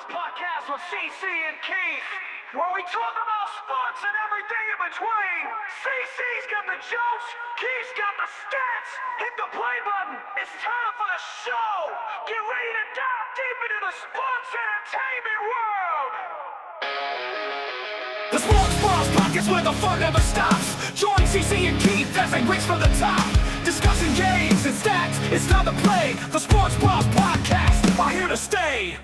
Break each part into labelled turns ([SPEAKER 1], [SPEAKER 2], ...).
[SPEAKER 1] Bros podcast with CC and Keith, where we talk about sports and everything in between. CC's got the jokes, Keith's got the stats. Hit the play button. It's time for the show. Get ready to dive deep into the sports entertainment world. The Sports Bros podcast where the fun never stops. Join CC and Keith as they race for the top. Discussing games and stats, it's time to play. The Sports Bros podcast are here to stay.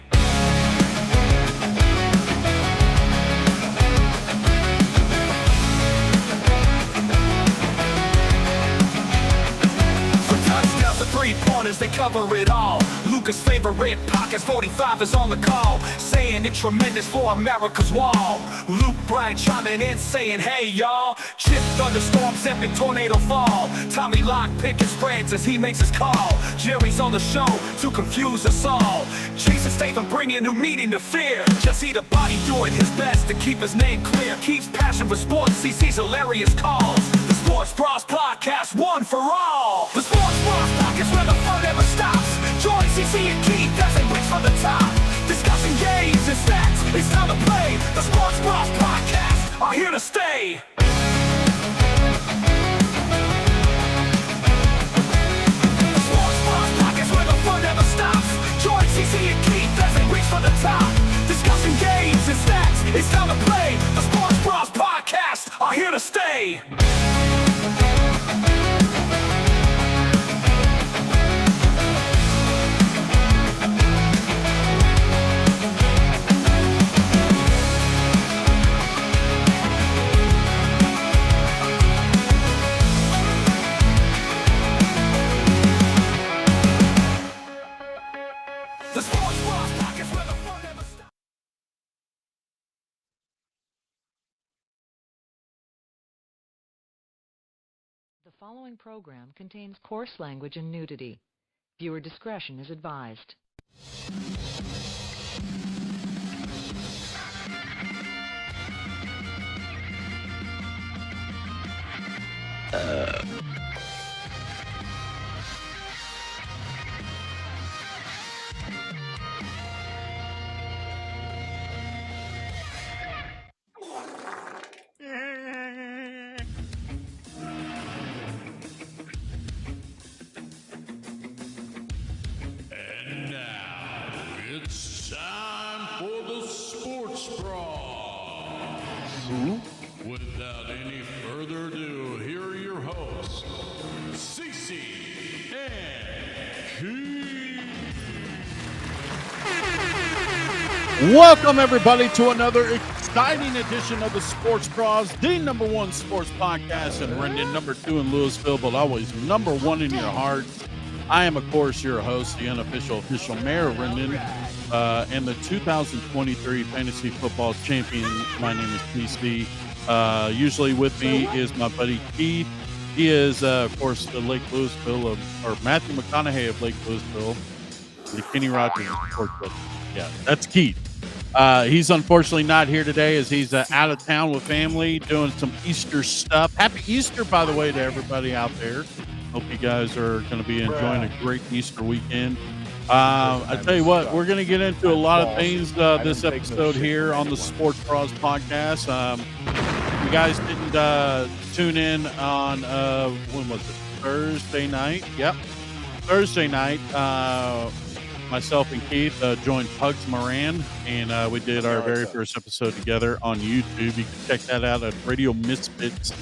[SPEAKER 1] For touchdowns and three-pointers, they cover it all. Lucas' favorite podcast 45 is on the call, saying it's tremendous for America's wall. Luke Bryan chiming in saying, hey y'all. Chip thunderstorms, epic tornado fall. Tommy Locke picking spreads as he makes his call. Jerry's on the show to confuse us all. Jason Statham bringing new meaning to fear. Jesse the Body doing his best to keep his name clear. Keeps passion for sports, CC's hilarious calls. The Sports Bros podcast, one for all. The Sports Bros podcast where the fun never stops. Join CC and Keith as they race for the top. Discussing games and stats, it's time to play. The Sports Bros podcast are here to stay. The Sports Bros podcast where the fun never stops. Join CC and Keith as they race for the top. Discussing games and stats, it's time to play. The Sports Bros podcast are here to stay. The Sports Bros podcast where the fun never stops.
[SPEAKER 2] The following program contains coarse language and nudity. Viewer discretion is advised.
[SPEAKER 3] And now it's time for the Sports Bros. Without any further ado, here are your hosts, Cece and Keith.
[SPEAKER 4] Welcome, everybody, to another exciting edition of the Sports Bros, the number one sports podcast in Rendon, number two in Louisville, but always number one in your hearts. I am, of course, your host, the unofficial official mayor of Rendon, and the 2023 Fantasy Football Champion. My name is PC. Usually with me is my buddy Keith. He is, of course, the Lake Louisville, or Matthew McConaughey of Lake Louisville, the Kenny Rogers Sports Book. Yeah, that's Keith. He's unfortunately not here today as he's out of town with family doing some Easter stuff. Happy Easter, by the way, to everybody out there. Hope you guys are going to be enjoying a great Easter weekend. I tell you what, we're going to get into a lot of things this episode here on the Sports Bros podcast. You guys didn't tune in on, when was it? Thursday night? Yep. Thursday night, myself and Keith joined Pugs Moran, and we did our very first episode together on YouTube. You can check that out at Radio Misfits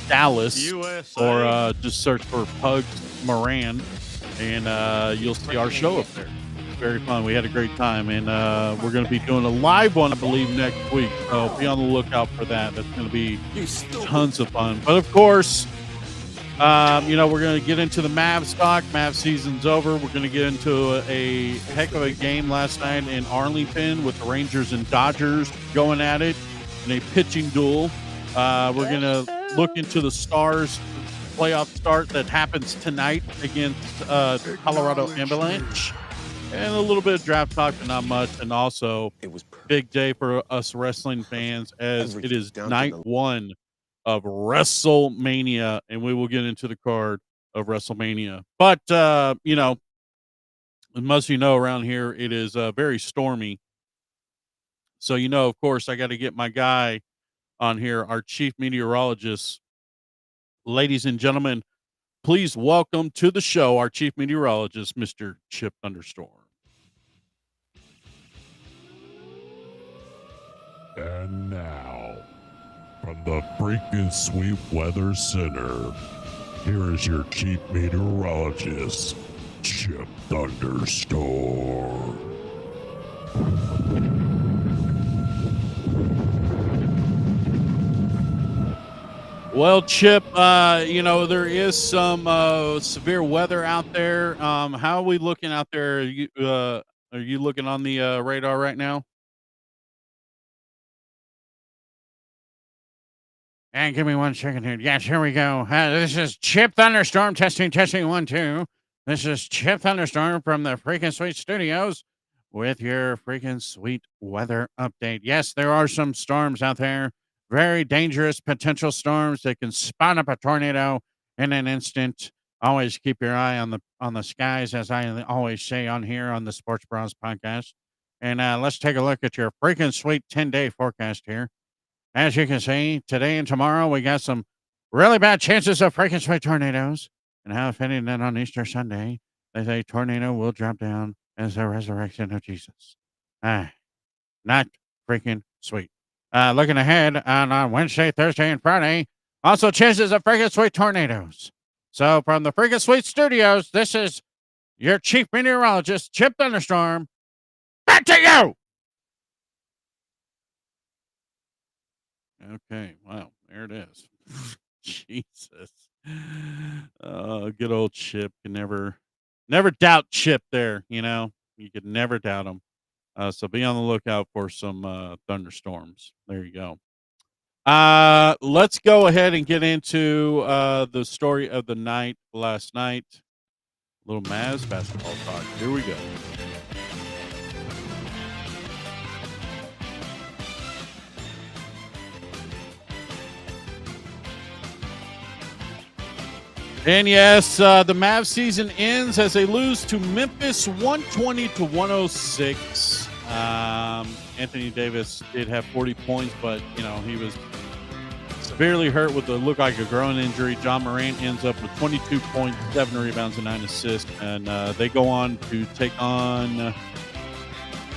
[SPEAKER 4] Dallas,
[SPEAKER 3] USA.
[SPEAKER 4] or just search for Pugs Moran, and you'll see our show up there. It's very fun. We had a great time, and we're going to be doing a live one, I believe, next week. So be on the lookout for that. That's going to be tons of fun. But of course, we're going to get into the Mavs talk. Mavs season's over. We're going to get into a heck of a game last night in Arlington with the Rangers and Dodgers going at it in a pitching duel. We're going to look into the Stars playoff start that happens tonight against Colorado Avalanche. And a little bit of draft talk, but not much. And also, big day for us wrestling fans as it is night one of WrestleMania, and we will get into the card of WrestleMania. But, as most of you know, around here, it is very stormy So, of course, I got to get my guy on here, our chief meteorologist. Ladies and gentlemen, please welcome to the show our chief meteorologist, Mr. Chip Thunderstorm.
[SPEAKER 3] And now, from the freaking Sweet Weather Center, here is your chief meteorologist, Chip Thunderstorm.
[SPEAKER 4] Well, Chip, there is some severe weather out there. How are we looking out there? Are you looking on the radar right now? And give me 1 second here. Yes, here we go. This is Chip Thunderstorm testing 1 2. This is Chip Thunderstorm from the Freaking Sweet Studios with your freaking sweet weather update. Yes, there are some storms out there. Very dangerous potential storms that can spawn up a tornado in an instant. Always keep your eye on the skies, as I always say on here on the Sports Bros podcast. And let's take a look at your freaking sweet 10-day forecast here. As you can see, today and tomorrow, we got some really bad chances of freaking sweet tornadoes. And how fitting that on Easter Sunday, they say tornado will drop down as the resurrection of Jesus. Not freaking sweet. Looking ahead on Wednesday, Thursday, and Friday, also chances of freaking sweet tornadoes. So from the Freaking Sweet Studios, this is your chief meteorologist, Chip Thunderstorm. Back to you! Okay, wow, there it is. Jesus. Good old Chip. Can never doubt Chip there, You could never doubt him. So be on the lookout for some thunderstorms. There you go. Let's go ahead and get into the story of the night last night. Little Mavs basketball talk. Here we go. And yes, the Mavs season ends as they lose to Memphis 120-106. Anthony Davis did have 40 points, but, he was severely hurt with what looked like a groin injury. John Morant ends up with 22 points, 7 rebounds, and 9 assists. And they go on to take on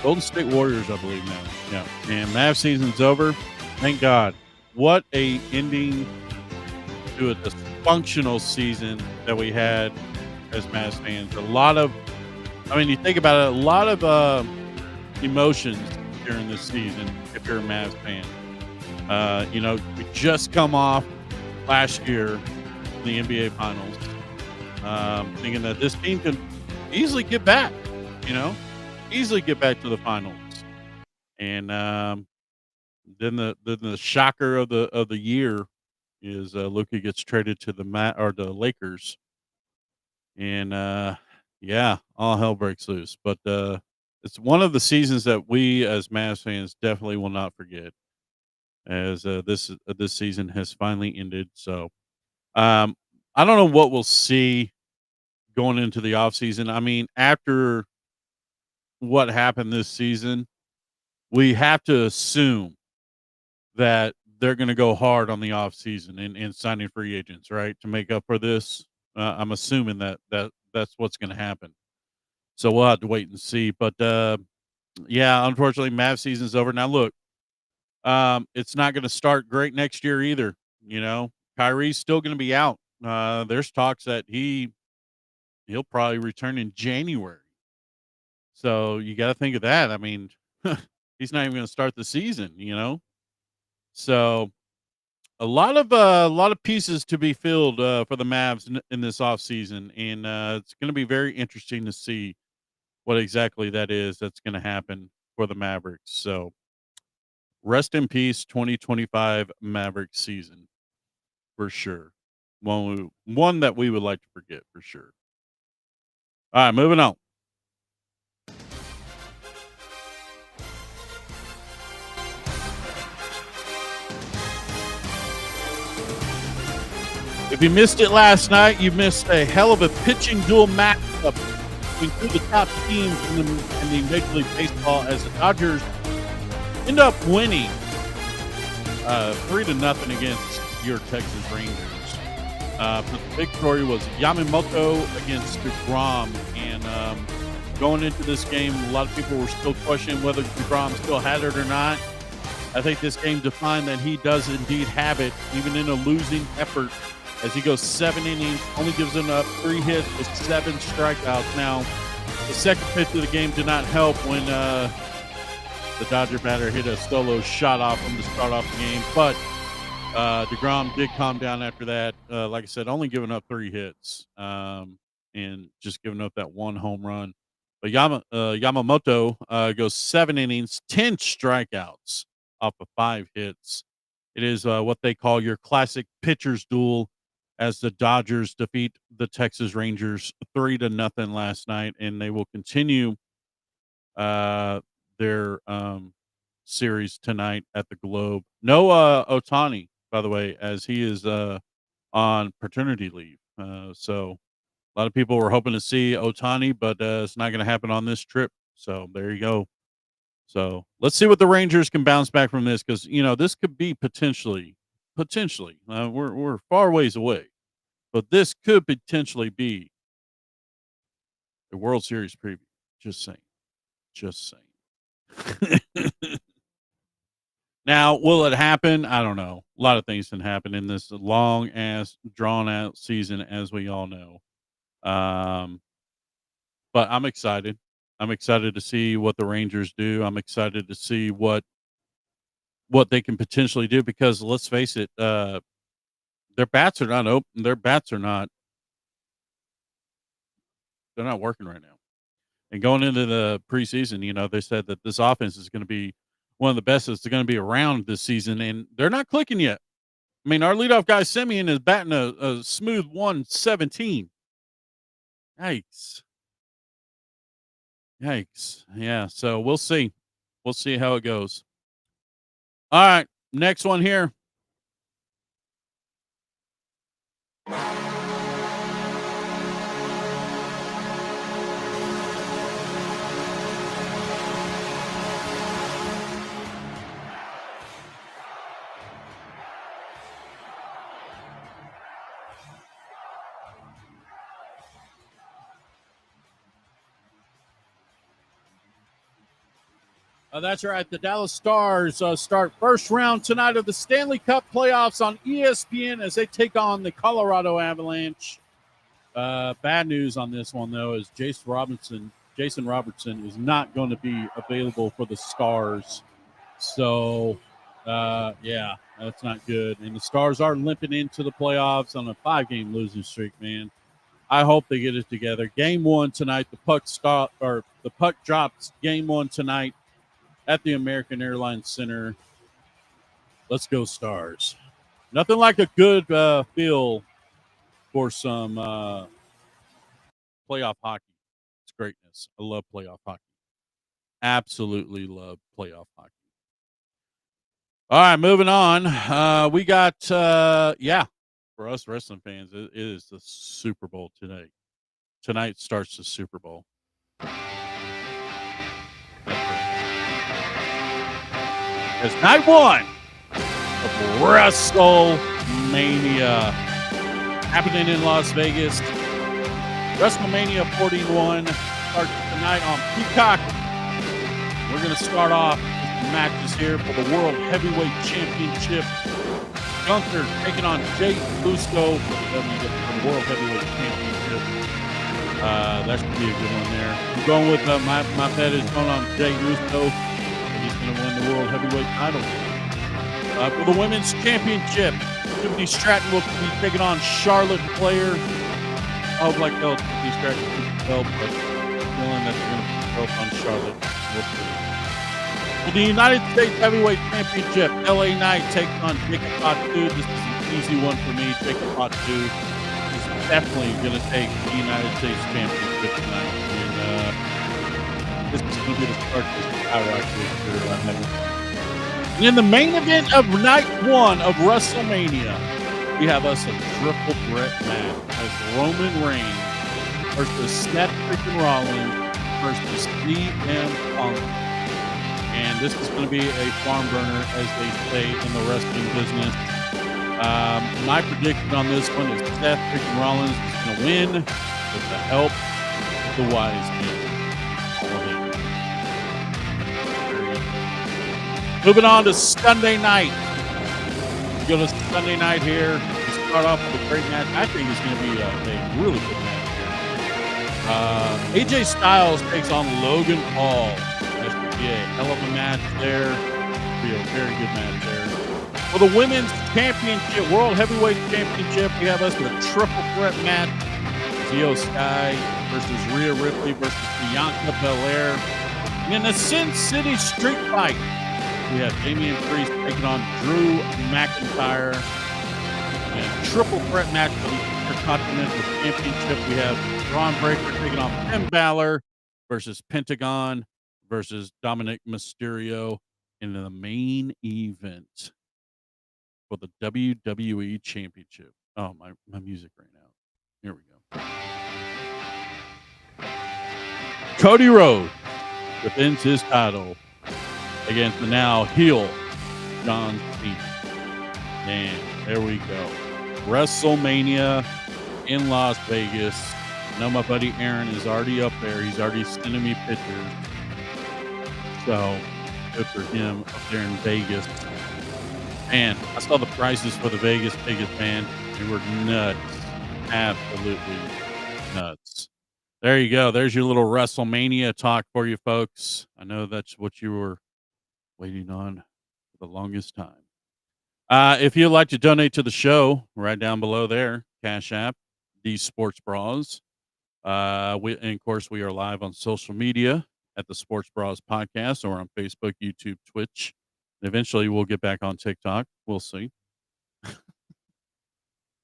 [SPEAKER 4] Golden State Warriors, I believe now. Yeah. And Mavs season's over. Thank God. What a ending to a dysfunctional season that we had as Mavs fans. You think about it, a lot of emotions during this season if you're a Mavs fan. We just come off last year in the NBA Finals, thinking that this team can easily get back, easily get back to the finals. And then the shocker of the year is Luka gets traded to the Lakers, and all hell breaks loose. But it's one of the seasons that we as Mavs fans definitely will not forget, as this season has finally ended. So I don't know what we'll see going into the offseason. After what happened this season, we have to assume that they're going to go hard on the offseason and signing free agents, right, to make up for this. I'm assuming that's what's going to happen. So we'll have to wait and see. But, unfortunately, Mavs season's over. Now, look, it's not going to start great next year either. Kyrie's still going to be out. There's talks that he'll probably return in January. So you got to think of that. He's not even going to start the season, So a lot of pieces to be filled for the Mavs in this offseason, and it's going to be very interesting to see what exactly that is that's going to happen for the Mavericks. So rest in peace, 2025 Mavericks season, for sure. One that we would like to forget, for sure. All right, moving on. If you missed it last night, you missed a hell of a pitching duel matchup between two of the top teams in the Major League Baseball, as the Dodgers end up winning 3-0 against your Texas Rangers. But the big story was Yamamoto against DeGrom. And going into this game, a lot of people were still questioning whether DeGrom still had it or not. I think this game defined that he does indeed have it, even in a losing effort, as he goes 7 innings, only gives him up 3 hits with 7 strikeouts. Now, the second pitch of the game did not help when the Dodger batter hit a solo shot off him to start off the game, but DeGrom did calm down after that. Like I said, only giving up 3 hits and just giving up that 1 home run. But Yamamoto goes 7 innings, 10 strikeouts off of 5 hits. It is what they call your classic pitcher's duel, as the Dodgers defeat the Texas Rangers 3-0 last night, and they will continue their series tonight at the Globe. No Ohtani, by the way, as he is on paternity leave. So a lot of people were hoping to see Ohtani, but it's not going to happen on this trip. So there you go. So let's see what the Rangers can bounce back from this, because this could be potentially. We're far ways away, but this could potentially be a World Series preview. Just saying. Now, will it happen? I don't know. A lot of things can happen in this long ass drawn out season, as we all know. But I'm excited. I'm excited to see what the Rangers do. I'm excited to see what they can potentially do, because let's face it, their bats are not open. They're not working right now. And going into the preseason, they said that this offense is going to be one of the best that's going to be around this season, and they're not clicking yet. I mean, our leadoff guy Semien is batting a smooth 117. Yikes. Yeah, so we'll see. We'll see how it goes. All right, next one here. That's right. The Dallas Stars start first round tonight of the Stanley Cup playoffs on ESPN as they take on the Colorado Avalanche. Bad news on this one, though, is Jason Robertson is not going to be available for the Stars. So, yeah, that's not good. And the Stars are limping into the playoffs on a 5-game losing streak, man. I hope they get it together. Game 1 tonight. The puck drops. Game 1 tonight at the American Airlines Center. Let's go Stars. Nothing like a good feel for some playoff hockey. It's greatness. I love playoff hockey. Absolutely love playoff hockey. All right, moving on. We got, for us wrestling fans, it is the Super Bowl today. Tonight starts the Super Bowl. It's night 1 of WrestleMania happening in Las Vegas. WrestleMania 41 starts tonight on Peacock. We're going to start off with the matches here for the World Heavyweight Championship. Gunther taking on Jay Uso for the World Heavyweight Championship. That should be a good one there. I'm going with my bet is going on Jay Uso. He's going to win the World Heavyweight title. For the Women's Championship, Tiffany Stratton will be taking on Charlotte Flair. I would like Tiffany Stratton to keep the belt, but feeling that they're going to put the belt on Charlotte. For the United States Heavyweight Championship, LA Knight takes on Jacob Fatu. This is an easy one for me. Jacob Fatu is definitely going to take the United States Championship tonight. And this is going to be the start of this power career. And in the main event of night 1 of WrestleMania, we have us a triple threat match as Roman Reigns versus Seth freaking Rollins versus CM Punk. and this is going to be a farm burner, as they say in the wrestling business. My prediction on this one is Seth freaking Rollins is going to win with the help of the wise men. All of it. Moving on to Sunday night. We go to Sunday night here. We start off with a great match. I think it's going to be a really good match here. AJ Styles takes on Logan Paul. That should be a hell of a match there. It'll be a very good match there. For the women's championship, World Heavyweight Championship, we have us with a triple threat match. Io Sky versus Rhea Ripley versus Bianca Belair. And in a Sin City street fight, we have Damian Priest taking on Drew McIntyre. And a triple threat match for the Intercontinental Championship. We have Braun Breaker taking on Finn Balor versus Pentagon versus Dominic Mysterio in the main event for the WWE Championship. Oh, my music right now. Here we go. Cody Rhodes defends his title against the now heel John Cena. And there we go. WrestleMania in Las Vegas. I know my buddy Aaron is already up there. He's already sending me pictures. So good for him up there in Vegas. Man, I saw the prices for the Vegas tickets, man. They were nuts. Absolutely nuts. There you go. There's your little WrestleMania talk for you folks. I know that's what you were waiting on for the longest time. If you'd like to donate to the show, right down below there, Cash App, these Sports Bras. And of course, we are live on social media at the Sports Bras Podcast or on Facebook, YouTube, Twitch. Eventually, we'll get back on TikTok. We'll see.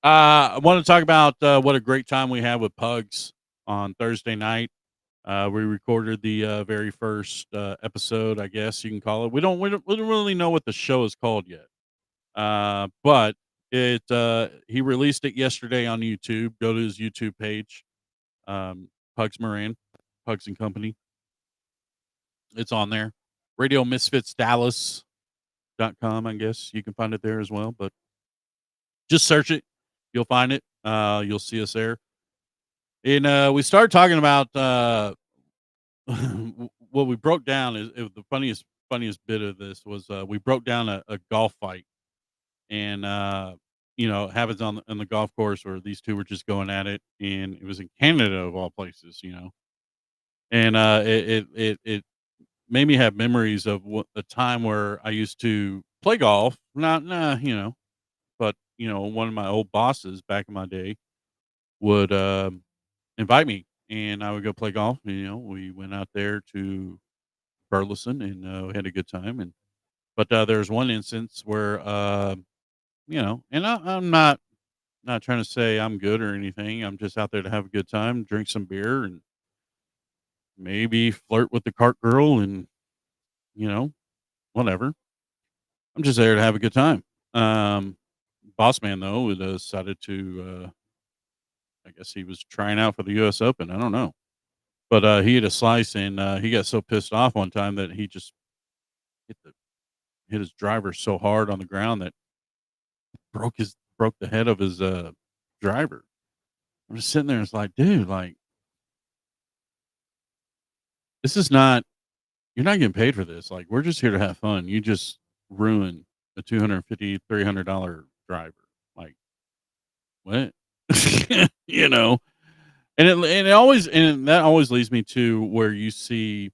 [SPEAKER 4] I want to talk about what a great time we had with Pugs on Thursday night. We recorded the very first episode, I guess you can call it. We don't really know what the show is called yet, but he released it yesterday on YouTube. Go to his YouTube page, Pugs Moran, Pugs and Company. It's on there. RadioMisfitsDallas.com, I guess you can find it there as well. But just search it. You'll find it. You'll see us there. And we started talking about what we broke down is the funniest bit of this was we broke down a golf fight, and happens on the golf course where these two were just going at it, and it was in Canada of all places, and it made me have memories of a time where I used to play golf, but one of my old bosses back in my day would invite me, and I would go play golf. We went out there to Burleson, and we had a good time. But there's one instance where, and I'm not trying to say I'm good or anything. I'm just out there to have a good time, drink some beer, and maybe flirt with the cart girl, and whatever. I'm just there to have a good time. Boss man though decided to. I guess he was trying out for the U.S. Open. I don't know. But he had a slice, and he got so pissed off one time that he just hit his driver so hard on the ground that broke the head of his driver. I'm just sitting there, and it's like, dude, like, this is not, you're not getting paid for this. Like, we're just here to have fun. You just ruined a $250, $300 driver. Like, what? And that always leads me to where you see,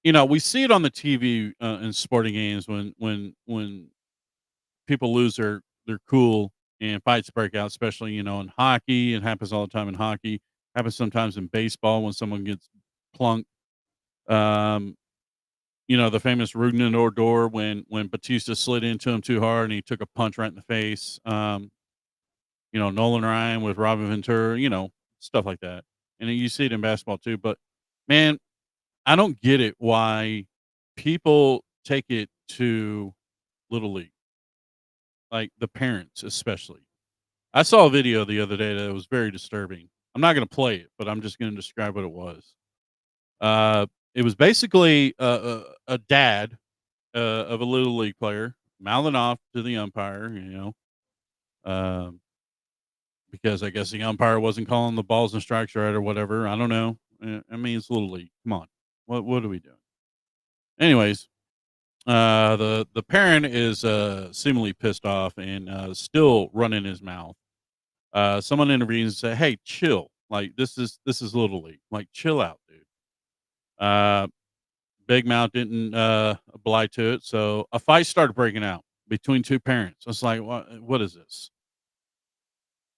[SPEAKER 4] we see it on the TV in sporting games when people lose their cool and fights break out, especially in hockey. It happens all the time in hockey. Happens sometimes in baseball when someone gets plunked. The famous Rougned Odor when Batista slid into him too hard and he took a punch right in the face. Nolan Ryan with Robin Ventura, stuff like that. And you see it in basketball too. But man, I don't get it why people take it to Little League. Like the parents, especially. I saw a video the other day that was very disturbing. I'm not going to play it, but I'm just going to describe what it was. It was basically a a dad of a little league player mouthing off to the umpire, because I guess the umpire wasn't calling the balls and strikes right or whatever. I don't know. I mean, it's little league. Come on, what are we doing? Anyways, the parent is seemingly pissed off and still running his mouth. Someone intervenes and say, "Hey, chill. Like this is little league. Like chill out, dude." Big Mouth didn't oblige to it, so a fight started breaking out between two parents. I was like, what is this?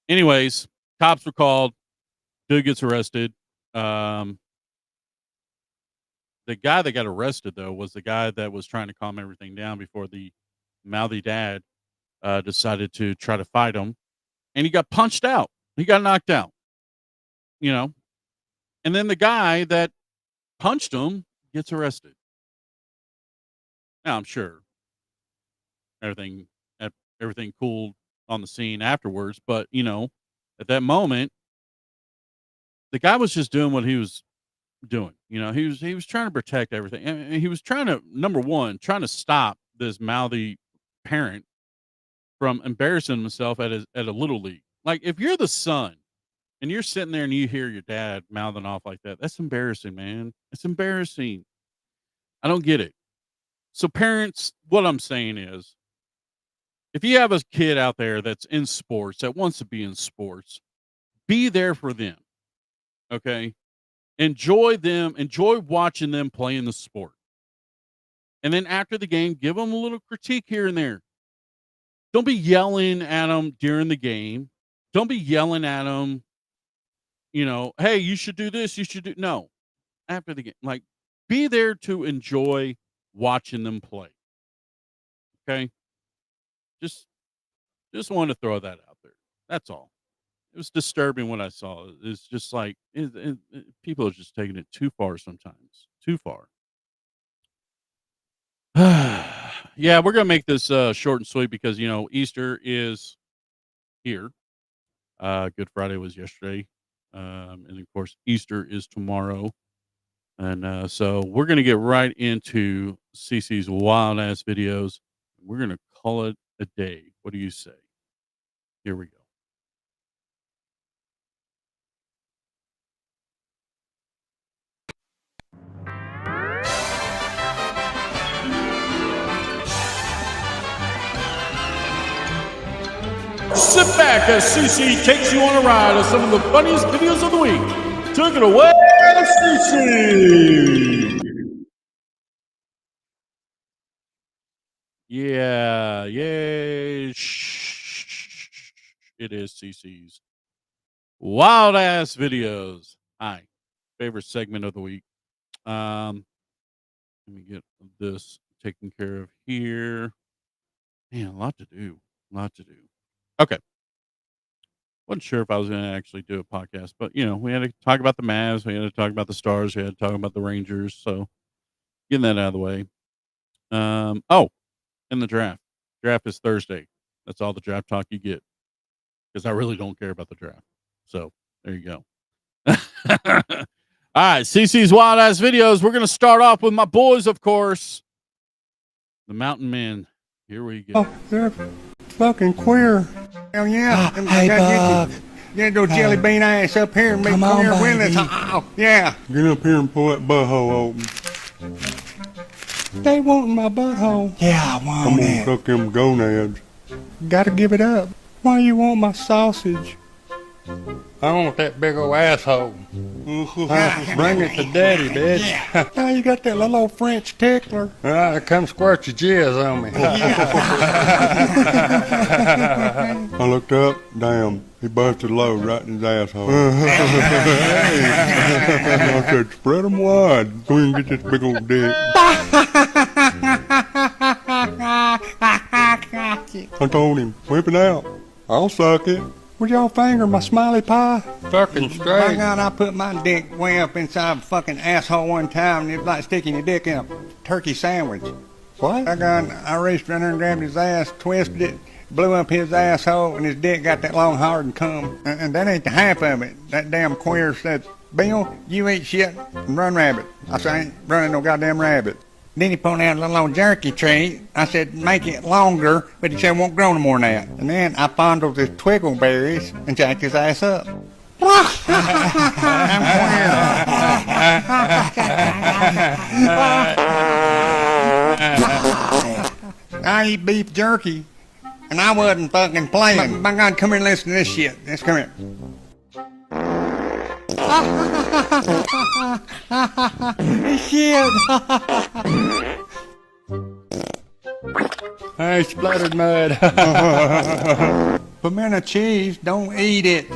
[SPEAKER 4] Anyways, cops were called. Dude gets arrested. The guy that got arrested, though, was the guy that was trying to calm everything down before the mouthy dad decided to try to fight him. And he got punched out. He got knocked out. And then the guy that punched him gets arrested. Now, I'm sure everything cooled on the scene afterwards, but at that moment, the guy was just doing what he was doing. He was trying to protect everything, and he was trying to, number one, trying to stop this mouthy parent from embarrassing himself at a little league. Like, if you're the son and you're sitting there and you hear your dad mouthing off like that, that's embarrassing, man. It's embarrassing. I don't get it. So parents, what I'm saying is, if you have a kid out there that's in sports, that wants to be in sports, be there for them. Okay? Enjoy them. Enjoy watching them play in the sport. And then after the game, give them a little critique here and there. Don't be yelling at them during the game. Don't be yelling at them, hey, you should do this. You should do. No. After the game. Like, be there to enjoy watching them play. Okay? Just wanted to throw that out there. That's all. It was disturbing what I saw. It's just like people are just taking it too far sometimes. Too far. Yeah, we're gonna make this short and sweet because Easter is here. Good Friday was yesterday, and of course Easter is tomorrow. And so we're gonna get right into CC's wild ass videos. We're gonna call it a day. What do you say? Here we go. Sit back as CC takes you on a ride of some of the funniest videos of the week. Take it away, CC! Yeah, yay. It is CC's wild ass videos. Hi, favorite segment of the week. Let me get this taken care of here. Man, a lot to do. Okay. Wasn't sure if I was going to actually do a podcast, but we had to talk about the Mavs, we had to talk about the Stars, we had to talk about the Rangers. So getting that out of the way. And the draft. Draft is Thursday. That's all the draft talk you get because I really don't care about the draft. So there you go. All right, CC's wild ass videos. We're going to start off with my boys, of course. The Mountain Men. Here we go.
[SPEAKER 5] Oh, they're fucking queer. Hell yeah.
[SPEAKER 6] Hey, Buck.
[SPEAKER 5] Get your jelly bean ass up here and make
[SPEAKER 6] Come on,
[SPEAKER 5] queer with
[SPEAKER 6] baby.
[SPEAKER 5] us. Oh, yeah.
[SPEAKER 7] Get up here and pull that butthole open.
[SPEAKER 5] They want my butthole.
[SPEAKER 6] Yeah, I
[SPEAKER 7] I'm
[SPEAKER 6] want
[SPEAKER 7] gonna
[SPEAKER 6] it.
[SPEAKER 7] suck them gonads.
[SPEAKER 5] Gotta give it up. Why you want my sausage? I want that big old asshole. Bring it to daddy, bitch. Now you got that little old French tickler. Come squirt your jizz on me.
[SPEAKER 7] I looked up, damn, he busted load right in his asshole. I said, spread them wide so we can get this big old dick. I told him, whip it out. I'll suck it.
[SPEAKER 5] Would y'all finger my smiley pie? Fucking straight. My God, I put my dick way up inside a fucking asshole one time and it was like sticking your dick in a turkey sandwich. What? I reached around there and grabbed his ass, twisted it, blew up his asshole, and his dick got that long, hard and cum. And that ain't the half of it. That damn queer said, Bill, you eat shit and run rabbit. I said, I ain't running no goddamn rabbit. Then he pulled out a little old jerky tree. I said, make it longer, but he said, it won't grow no more than that. And then I fondled his twiggleberries and jacked his ass up. I eat beef jerky, and I wasn't fucking playing. My God, come here and listen to this shit. Let's come here. Shit.
[SPEAKER 7] I splattered mud.
[SPEAKER 5] Pimento cheese, don't eat it.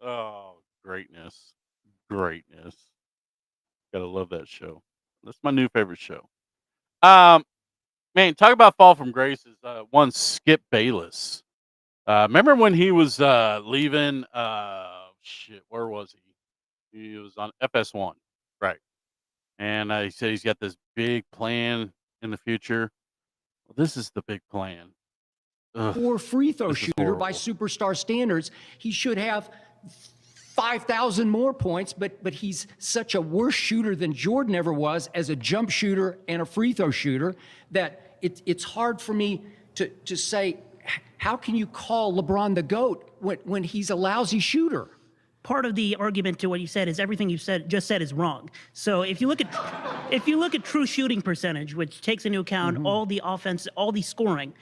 [SPEAKER 4] Oh, greatness. Greatness. Gotta love that show. That's my new favorite show. Man, talk about fall from grace is one Skip Bayless. Remember when he was leaving where was he? He was on FS1, right? And he said he's got this big plan in the future. Well, this is the big plan. Ugh,
[SPEAKER 6] Or free throw
[SPEAKER 4] this is
[SPEAKER 6] shooter by
[SPEAKER 4] horrible.
[SPEAKER 6] superstar standards. He should have 5,000 more points, but he's such a worse shooter than Jordan ever was as a jump shooter and a free throw shooter that it's hard for me to say, how can you call LeBron the GOAT when he's a lousy shooter?
[SPEAKER 8] Part of the argument to what you said is everything you just said is wrong. So if you look at true shooting percentage, which takes into account all the offense, all the scoring,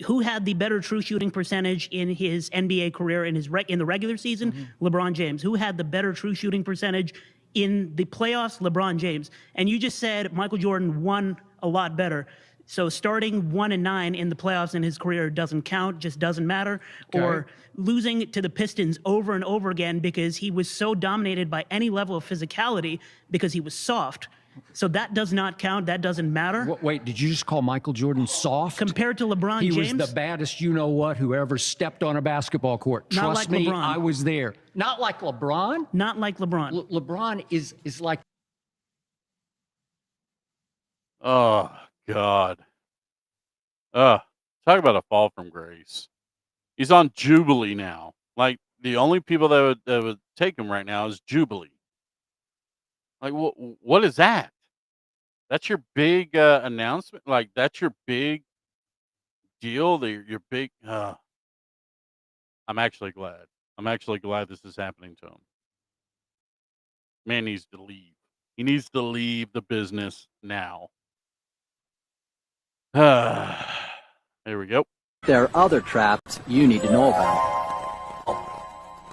[SPEAKER 8] who had the better true shooting percentage in his NBA career in the regular season? LeBron James. Who had the better true shooting percentage in the playoffs? LeBron James. And you just said Michael Jordan won a lot better. So starting 1-9 in the playoffs in his career doesn't count, just doesn't matter.
[SPEAKER 6] Okay.
[SPEAKER 8] Or losing to the Pistons over and over again because he was so dominated by any level of physicality because he was soft. So that does not count. That doesn't matter.
[SPEAKER 6] Wait, did you just call Michael Jordan soft?
[SPEAKER 8] Compared to LeBron
[SPEAKER 6] He
[SPEAKER 8] James,
[SPEAKER 6] was the baddest you-know-what who ever stepped on a basketball court.
[SPEAKER 8] Not
[SPEAKER 6] Trust
[SPEAKER 8] like
[SPEAKER 6] me,
[SPEAKER 8] LeBron.
[SPEAKER 6] I was there. Not like LeBron?
[SPEAKER 8] not like LeBron.
[SPEAKER 6] LeBron is like
[SPEAKER 4] Oh God. Talk about a fall from grace. He's on Jubilee now. Like the only people that would take him right now is Jubilee. Like what is that? That's your big announcement. Like that's your big deal. Your big. I'm actually glad. I'm actually glad this is happening to him. Man needs to leave. He needs to leave the business now. There we go.
[SPEAKER 9] There are other traps you need to know about.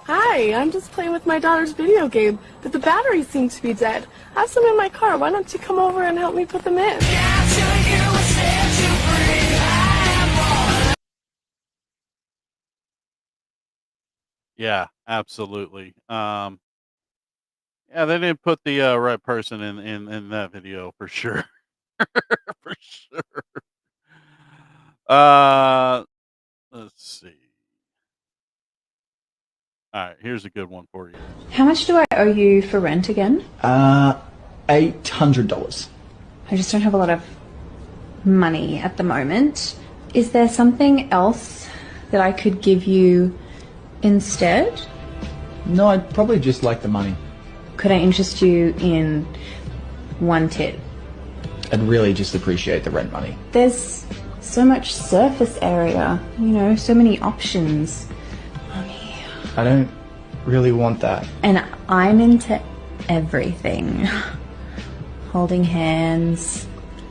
[SPEAKER 10] Hi, I'm just playing with my daughter's video game, but the batteries seem to be dead. I have some in my car. Why don't you come over and help me put them in?
[SPEAKER 4] Yeah, absolutely. Yeah, they didn't put the right person in that video for sure. For sure. Let's see. All right, here's a good one for you.
[SPEAKER 11] How much do I owe you for rent again?
[SPEAKER 9] $800.
[SPEAKER 11] I just don't have a lot of money at the moment. Is there something else that I could give you instead?
[SPEAKER 9] No, I'd probably just like the money.
[SPEAKER 11] Could I interest you in one tip?
[SPEAKER 9] I'd really just appreciate the rent money.
[SPEAKER 11] There's so much surface area, so many options.
[SPEAKER 9] I don't really want that.
[SPEAKER 11] And I'm into everything. Holding hands,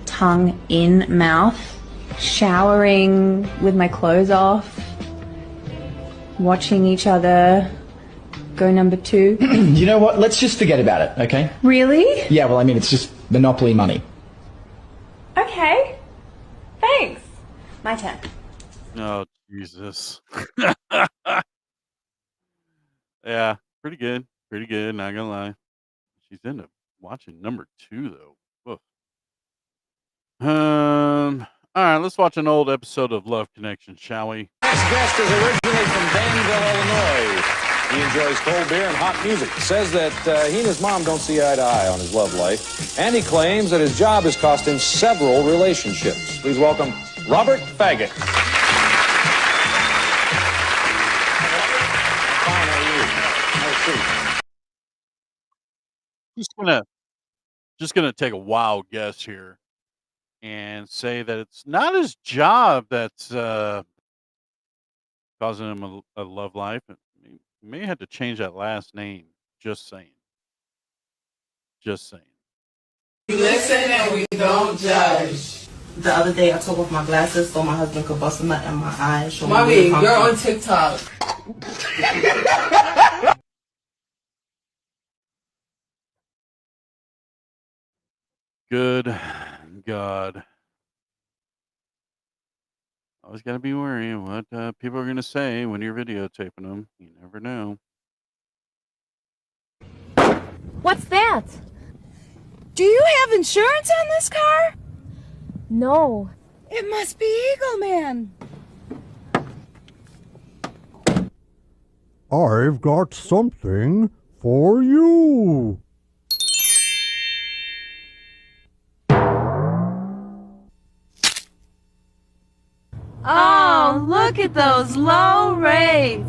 [SPEAKER 11] tongue in mouth, showering with my clothes off, watching each other go number 2.
[SPEAKER 9] You know what? Let's just forget about it, okay?
[SPEAKER 11] Really?
[SPEAKER 9] Yeah, well, I mean, it's just Monopoly money.
[SPEAKER 11] Okay. Thanks. My turn.
[SPEAKER 4] Oh, Jesus. Yeah, pretty good. Pretty good, not gonna lie. She's into watching number 2, though. Woof. All right, let's watch an old episode of Love Connection, shall we?
[SPEAKER 12] Next guest is originally from Danville, Illinois. He enjoys cold beer and hot music. Says that he and his mom don't see eye to eye on his love life. And he claims that his job has cost him several relationships. Please welcome Robert Faggot. Fine, how are you? Have a seat.
[SPEAKER 4] just gonna take a wild guess here and say that it's not his job that's causing him a love life. He may have to change that last name. Just saying. Just saying.
[SPEAKER 13] We listen and we don't judge. The other day I took off my glasses so my husband could bust a nut in my eye. Mommy, you're on TikTok.
[SPEAKER 4] Good God. Always got to be wary of what people are going to say when you're videotaping them. You never know.
[SPEAKER 14] What's that? Do you have insurance on this car? No. It must be Eagle Man.
[SPEAKER 15] I've got something for you.
[SPEAKER 14] Oh, look at those low rates.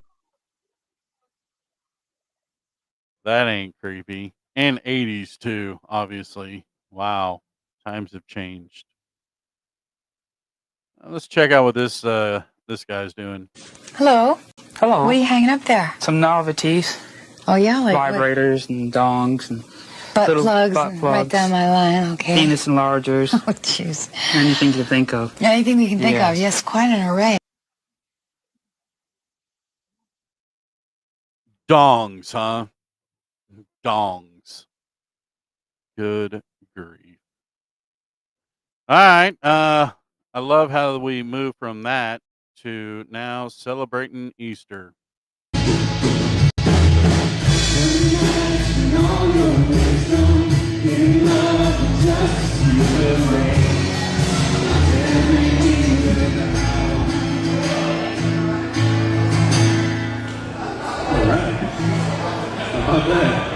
[SPEAKER 4] That ain't creepy. And 80s too, obviously. Wow. Times have changed. Let's check out what this guy's doing.
[SPEAKER 16] Hello.
[SPEAKER 17] Hello.
[SPEAKER 16] What are you hanging up there?
[SPEAKER 17] Some novelties.
[SPEAKER 16] Oh yeah, like
[SPEAKER 17] vibrators and dongs and
[SPEAKER 16] butt
[SPEAKER 17] little
[SPEAKER 16] plugs,
[SPEAKER 17] butt
[SPEAKER 16] and
[SPEAKER 17] plugs.
[SPEAKER 16] right down my line. Okay.
[SPEAKER 17] Penis enlargers.
[SPEAKER 16] Oh jeez.
[SPEAKER 17] Anything you can think of.
[SPEAKER 16] Anything we can think
[SPEAKER 17] Yes.
[SPEAKER 16] of. Yes, quite an array.
[SPEAKER 4] Dongs, huh? Dongs. Good grief. All right. I love how we move from that to now celebrating Easter.
[SPEAKER 18] How about that?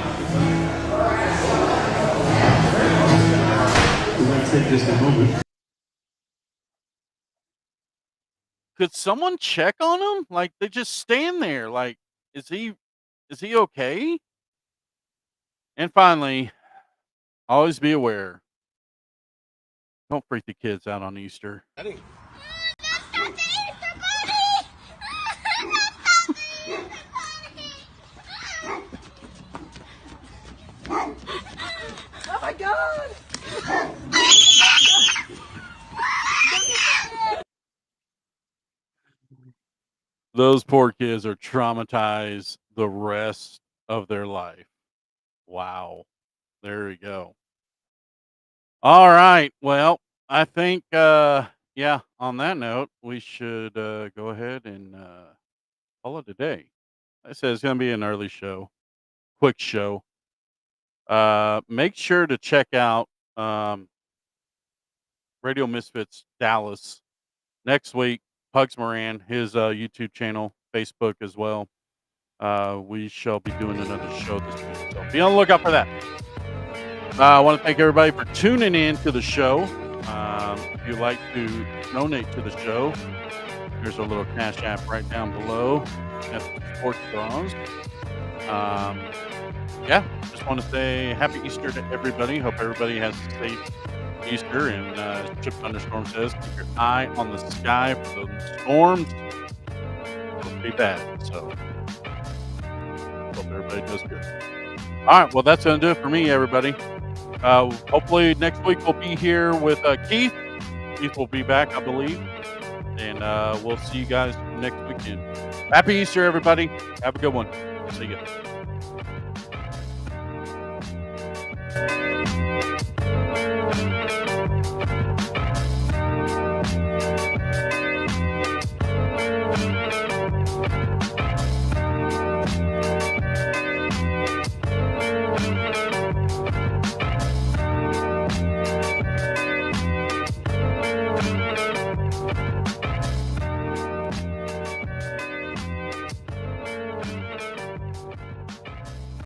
[SPEAKER 18] We're going to take just a moment.
[SPEAKER 4] Could someone check on him? Like, they just stand there. Like, is he okay? And finally, always be aware. Don't freak the kids out on Easter.
[SPEAKER 13] Oh my God!
[SPEAKER 4] Those poor kids are traumatized the rest of their life. Wow. There we go. All right. Well, I think, yeah, on that note, we should go ahead and call it a day. Like I said, it's going to be an early show, quick show. Make sure to check out Radio Misfits Dallas next week. Pugs Moran, his YouTube channel, Facebook as well. We shall be doing another show this week, so be on the lookout for that. I want to thank everybody for tuning in to the show. If you'd like to donate to the show, there's a little Cash App right down below at the Sports Bros. Yeah, just want to say Happy Easter to everybody. Hope everybody has a safe Easter. And Chip Thunderstorm says, keep your eye on the sky for the storms. It'll be bad. So hope everybody does good. All right, well, that's going to do it for me, everybody. Hopefully next week we'll be here with Keith. Keith will be back, I believe. And we'll see you guys next weekend. Happy Easter, everybody. Have a good one. See you.